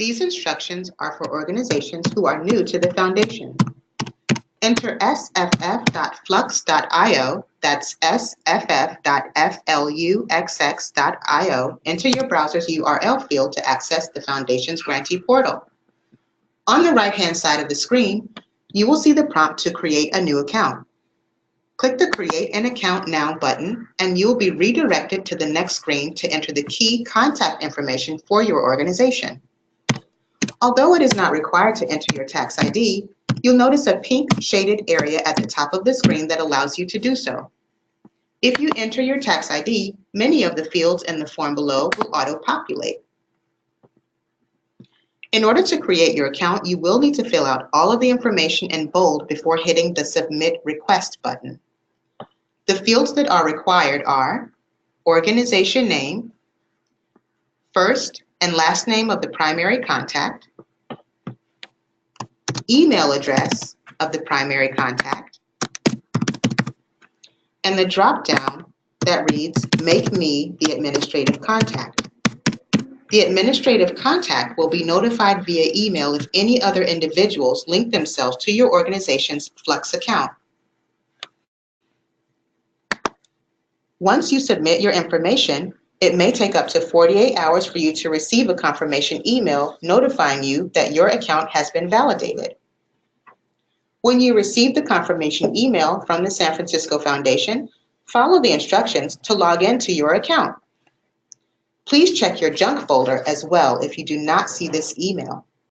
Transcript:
These instructions are for organizations who are new to the Foundation. Enter sff.flux.io, that's sff.fluxx.io, into your browser's URL field to access the Foundation's grantee portal. On the right-hand side of the screen, you will see the prompt to create a new account. Click the Create an Account Now button, and you will be redirected to the next screen to enter the key contact information for your organization. Although it is not required to enter your tax ID, you'll notice a pink shaded area at the top of the screen that allows you to do so. If you enter your tax ID, many of the fields in the form below will auto-populate. In order to create your account, you will need to fill out all of the information in bold before hitting the Submit Request button. The fields that are required are organization name, first and last name of the primary contact, email address of the primary contact, and the drop-down that reads, Make me the administrative contact. The administrative contact will be notified via email if any other individuals link themselves to your organization's Flux account. Once you submit your information, it may take up to 48 hours for you to receive a confirmation email notifying you that your account has been validated. When you receive the confirmation email from the San Francisco Foundation, follow the instructions to log into your account. Please check your junk folder as well if you do not see this email.